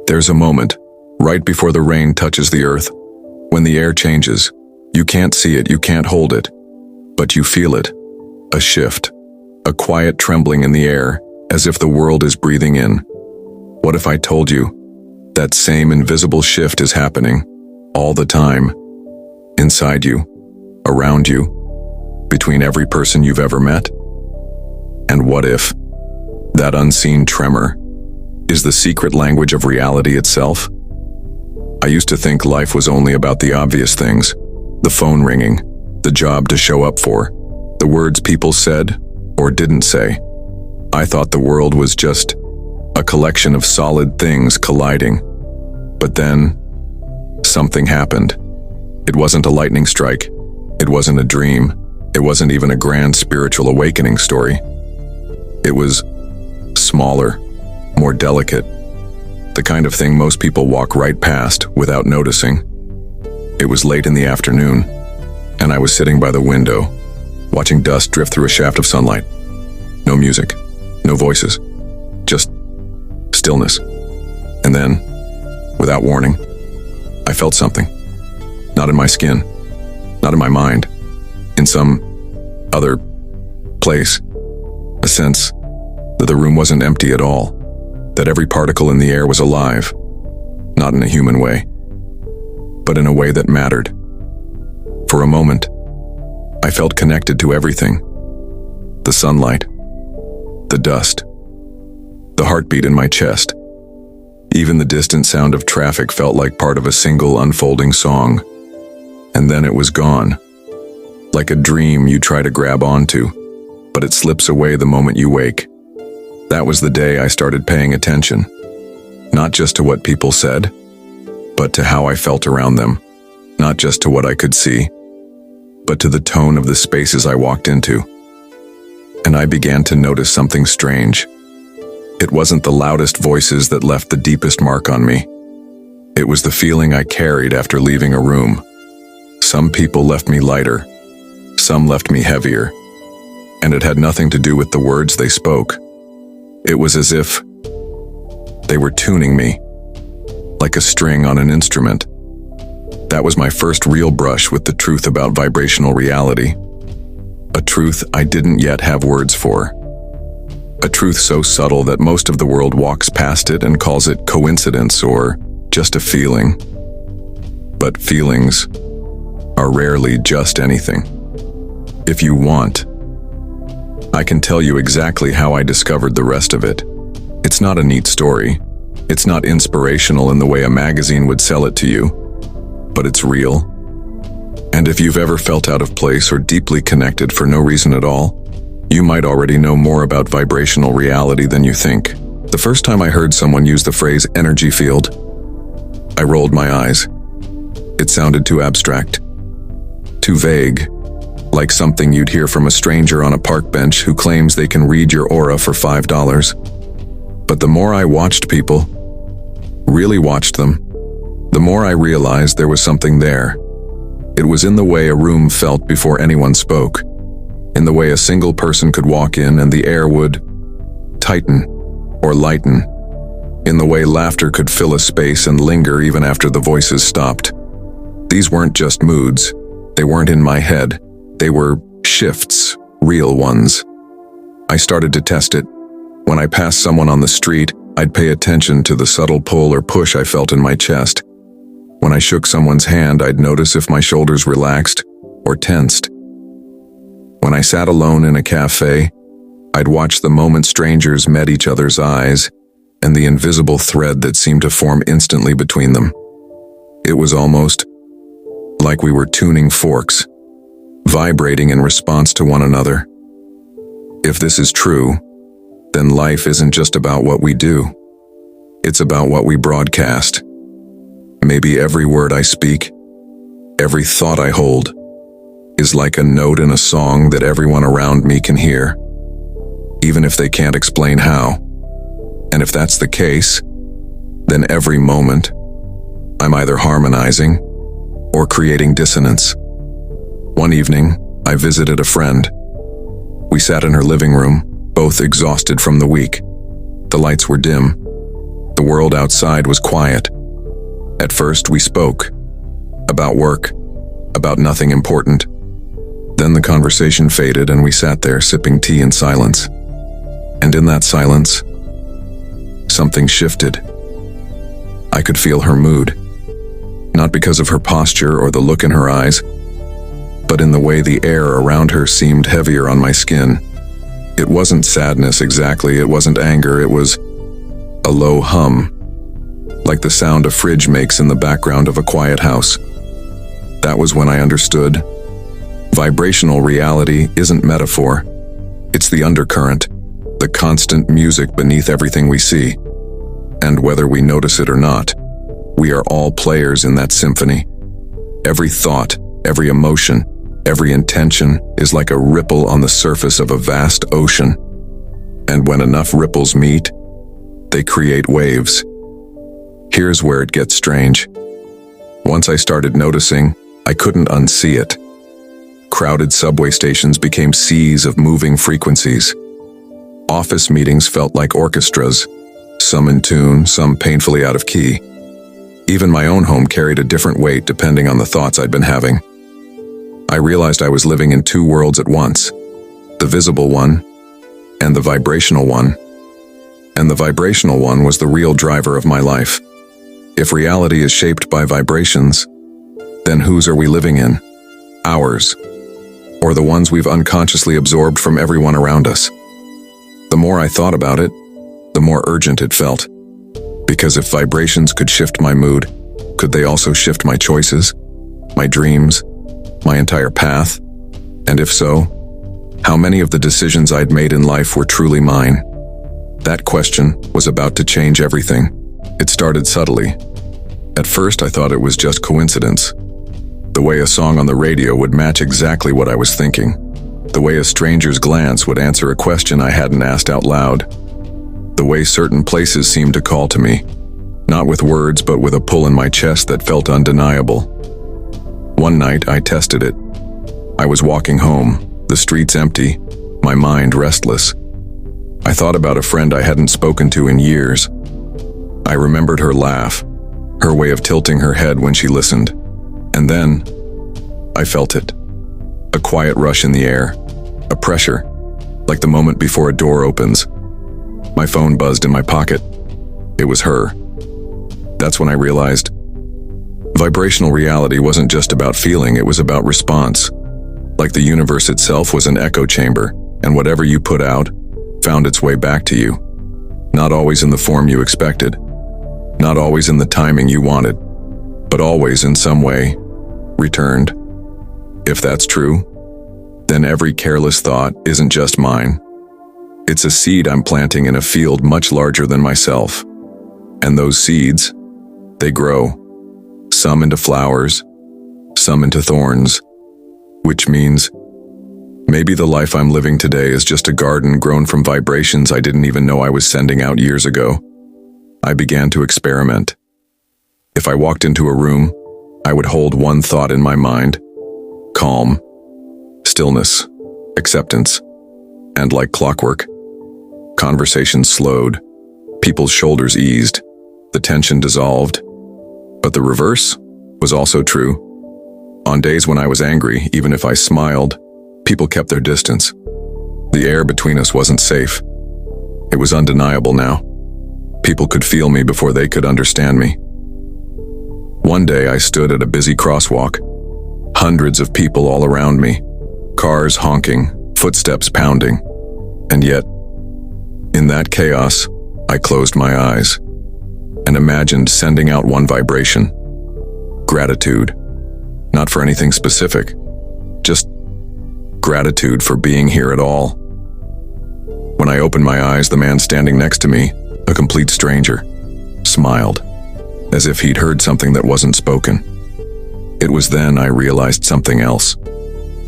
There's a moment, right before the rain touches the earth, when the air changes. You can't see it, you can't hold it, but you feel it. A shift, a quiet trembling in the air, as if the world is breathing in. What if I told you that same invisible shift is happening all the time, inside you, around you, between every person you've ever met? And what if that unseen tremor is the secret language of reality itself? I used to think life was only about the obvious things, the phone ringing, the job to show up for, the words people said or didn't say. I thought the world was just a collection of solid things colliding. But then, something happened. It wasn't a lightning strike. It wasn't a dream. It wasn't even a grand spiritual awakening story. It was smaller, more delicate, the kind of thing most people walk right past without noticing. It was late in the afternoon, and I was sitting by the window, watching dust drift through a shaft of sunlight. No music, no voices, just stillness. And then, without warning, I felt something. Not in my skin, not in my mind, in some other place. A sense that the room wasn't empty at all, that every particle in the air was alive, not in a human way, but in a way that mattered. For a moment, I felt connected to everything. The sunlight, the dust, the heartbeat in my chest. Even the distant sound of traffic felt like part of a single unfolding song. And then it was gone. Like a dream you try to grab onto, but it slips away the moment you wake. That was the day I started paying attention, not just to what people said, but to how I felt around them, not just to what I could see, but to the tone of the spaces I walked into. And I began to notice something strange. It wasn't the loudest voices that left the deepest mark on me. It was the feeling I carried after leaving a room. Some people left me lighter, some left me heavier, and it had nothing to do with the words they spoke. It was as if they were tuning me, like a string on an instrument. That was my first real brush with the truth about vibrational reality. A truth I didn't yet have words for. A truth so subtle that most of the world walks past it and calls it coincidence or just a feeling. But feelings are rarely just anything. If you want, I can tell you exactly how I discovered the rest of it. It's not a neat story. It's not inspirational in the way a magazine would sell it to you, but it's real. And if you've ever felt out of place or deeply connected for no reason at all, you might already know more about vibrational reality than you think. The first time I heard someone use the phrase energy field, I rolled my eyes. It sounded too abstract, too vague, like something you'd hear from a stranger on a park bench who claims they can read your aura for $5. But the more I watched people, really watched them, the more I realized there was something there. It was in the way a room felt before anyone spoke, in the way a single person could walk in and the air would tighten or lighten, in the way laughter could fill a space and linger even after the voices stopped. These weren't just moods. They weren't in my head. They were shifts, real ones. I started to test it. When I passed someone on the street, I'd pay attention to the subtle pull or push I felt in my chest. When I shook someone's hand, I'd notice if my shoulders relaxed or tensed. When I sat alone in a cafe, I'd watch the moment strangers met each other's eyes and the invisible thread that seemed to form instantly between them. It was almost like we were tuning forks, vibrating in response to one another. If this is true, then life isn't just about what we do. It's about what we broadcast. Maybe every word I speak, every thought I hold, is like a note in a song that everyone around me can hear, even if they can't explain how. And if that's the case, then every moment, I'm either harmonizing or creating dissonance. One evening, I visited a friend. We sat in her living room, both exhausted from the week. The lights were dim. The world outside was quiet. At first, we spoke. About work. About nothing important. Then the conversation faded and we sat there sipping tea in silence. And in that silence, something shifted. I could feel her mood. Not because of her posture or the look in her eyes, but in the way the air around her seemed heavier on my skin. It wasn't sadness exactly, it wasn't anger, it was a low hum, like the sound a fridge makes in the background of a quiet house. That was when I understood. Vibrational reality isn't metaphor. It's the undercurrent, the constant music beneath everything we see. And whether we notice it or not, we are all players in that symphony. Every thought, every emotion, every intention is like a ripple on the surface of a vast ocean. And when enough ripples meet, they create waves. Here's where it gets strange. Once I started noticing, I couldn't unsee it. Crowded subway stations became seas of moving frequencies. Office meetings felt like orchestras, some in tune, some painfully out of key. Even my own home carried a different weight depending on the thoughts I'd been having. I realized I was living in two worlds at once, the visible one and the vibrational one. And the vibrational one was the real driver of my life. If reality is shaped by vibrations, then whose are we living in? Ours, or the ones we've unconsciously absorbed from everyone around us? The more I thought about it, the more urgent it felt. Because if vibrations could shift my mood, could they also shift my choices, my dreams, my entire path? And if so, how many of the decisions I'd made in life were truly mine? That question was about to change everything. It started subtly. At first, I thought it was just coincidence. The way a song on the radio would match exactly what I was thinking. The way a stranger's glance would answer a question I hadn't asked out loud. The way certain places seemed to call to me, not with words but with a pull in my chest that felt undeniable. One night, I tested it. I was walking home, the streets empty, my mind restless. I thought about a friend I hadn't spoken to in years. I remembered her laugh, her way of tilting her head when she listened. And then, I felt it. A quiet rush in the air, a pressure, like the moment before a door opens. My phone buzzed in my pocket. It was her. That's when I realized vibrational reality wasn't just about feeling, it was about response. Like the universe itself was an echo chamber, and whatever you put out found its way back to you. Not always in the form you expected, not always in the timing you wanted, but always in some way returned. If that's true, then every careless thought isn't just mine. It's a seed I'm planting in a field much larger than myself. And those seeds, they grow. Some into flowers, some into thorns, which means maybe the life I'm living today is just a garden grown from vibrations I didn't even know I was sending out years ago. I began to experiment. If I walked into a room, I would hold one thought in my mind: calm, stillness, acceptance. And like clockwork, conversations slowed, people's shoulders eased, the tension dissolved. But the reverse was also true. On days when I was angry, even if I smiled, people kept their distance. The air between us wasn't safe. It was undeniable now. People could feel me before they could understand me. One day I stood at a busy crosswalk. Hundreds of people all around me. Cars honking, footsteps pounding. And yet, in that chaos, I closed my eyes and imagined sending out one vibration: gratitude. Not for anything specific, just gratitude for being here at all. When I opened my eyes, the man standing next to me, a complete stranger, smiled, as if he'd heard something that wasn't spoken. It was then I realized something else.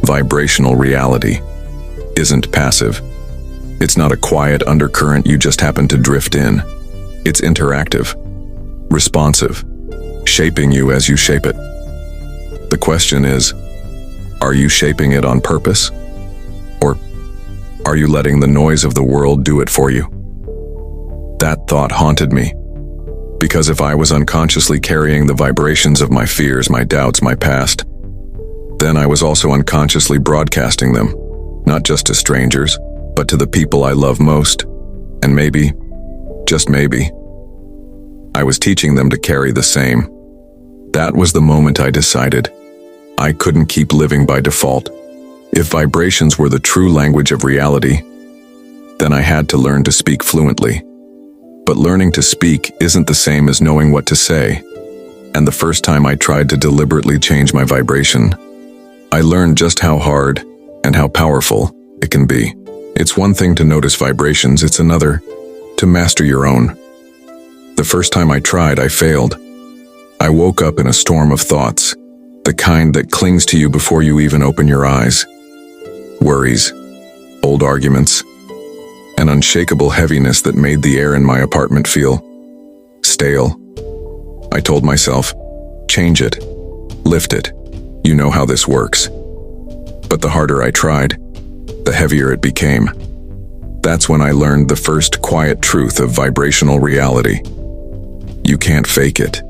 Vibrational reality isn't passive. It's not a quiet undercurrent you just happen to drift in. It's interactive, responsive, shaping you as you shape it. The question is, are you shaping it on purpose? Or are you letting the noise of the world do it for you? That thought haunted me. Because if I was unconsciously carrying the vibrations of my fears, my doubts, my past, then I was also unconsciously broadcasting them, not just to strangers, but to the people I love most. And maybe, just maybe, I was teaching them to carry the same. That was the moment I decided I couldn't keep living by default. If vibrations were the true language of reality, then I had to learn to speak fluently. But learning to speak isn't the same as knowing what to say. And the first time I tried to deliberately change my vibration, I learned just how hard and how powerful it can be. It's one thing to notice vibrations, it's another to master your own. The first time I tried, I failed. I woke up in a storm of thoughts, the kind that clings to you before you even open your eyes. Worries, old arguments, an unshakable heaviness that made the air in my apartment feel stale. I told myself, change it, lift it, you know how this works. But the harder I tried, the heavier it became. That's when I learned the first quiet truth of vibrational reality. You can't fake it.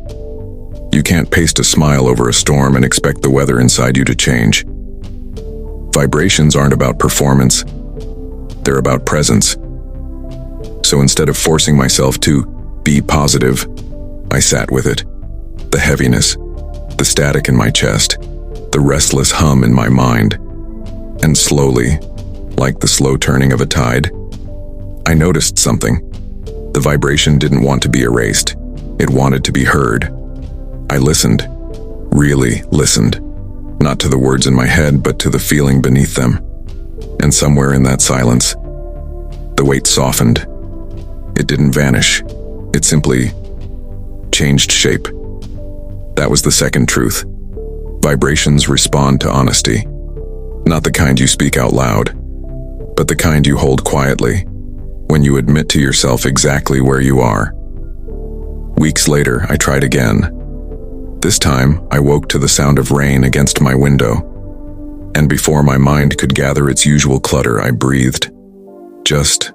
You can't paste a smile over a storm and expect the weather inside you to change. Vibrations aren't about performance. They're about presence. So instead of forcing myself to be positive, I sat with it. The heaviness, the static in my chest, the restless hum in my mind. And slowly, like the slow turning of a tide, I noticed something. The vibration didn't want to be erased. It wanted to be heard. I listened, really listened, not to the words in my head, but to the feeling beneath them. And somewhere in that silence, the weight softened. It didn't vanish. It simply changed shape. That was the second truth. Vibrations respond to honesty. Not the kind you speak out loud, but the kind you hold quietly, when you admit to yourself exactly where you are. Weeks later, I tried again. This time, I woke to the sound of rain against my window, and before my mind could gather its usual clutter, I breathed. Just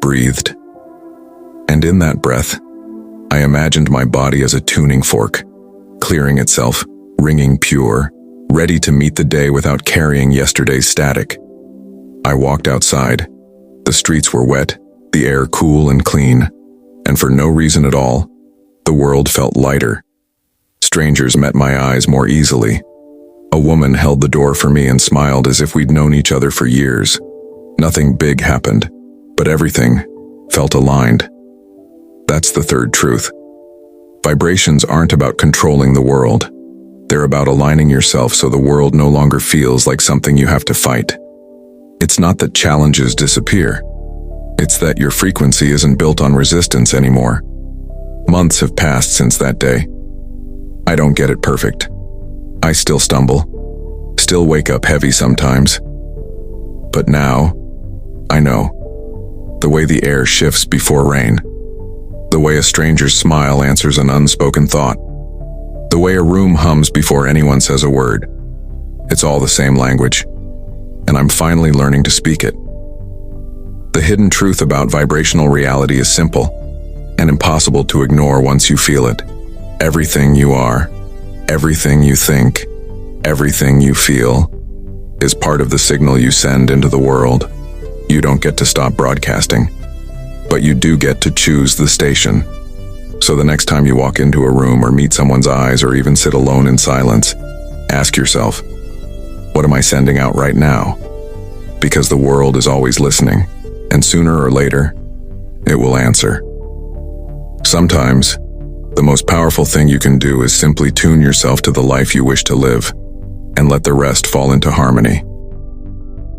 breathed. And in that breath, I imagined my body as a tuning fork, clearing itself, ringing pure, ready to meet the day without carrying yesterday's static. I walked outside. The streets were wet, the air cool and clean, and for no reason at all, the world felt lighter. Strangers met my eyes more easily. A woman held the door for me and smiled as if we'd known each other for years. Nothing big happened, but everything felt aligned. That's the third truth. Vibrations aren't about controlling the world. They're about aligning yourself so the world no longer feels like something you have to fight. It's not that challenges disappear. It's that your frequency isn't built on resistance anymore. Months have passed since that day. I don't get it perfect. I still stumble, still wake up heavy sometimes. But now, I know. The way the air shifts before rain. The way a stranger's smile answers an unspoken thought. The way a room hums before anyone says a word. It's all the same language, and I'm finally learning to speak it. The hidden truth about vibrational reality is simple and impossible to ignore once you feel it. Everything you are, everything you think, everything you feel is part of the signal you send into the world. You don't get to stop broadcasting, but you do get to choose the station. So the next time you walk into a room or meet someone's eyes or even sit alone in silence, ask yourself, what am I sending out right now? Because the world is always listening, and sooner or later, it will answer. Sometimes, the most powerful thing you can do is simply tune yourself to the life you wish to live, and let the rest fall into harmony.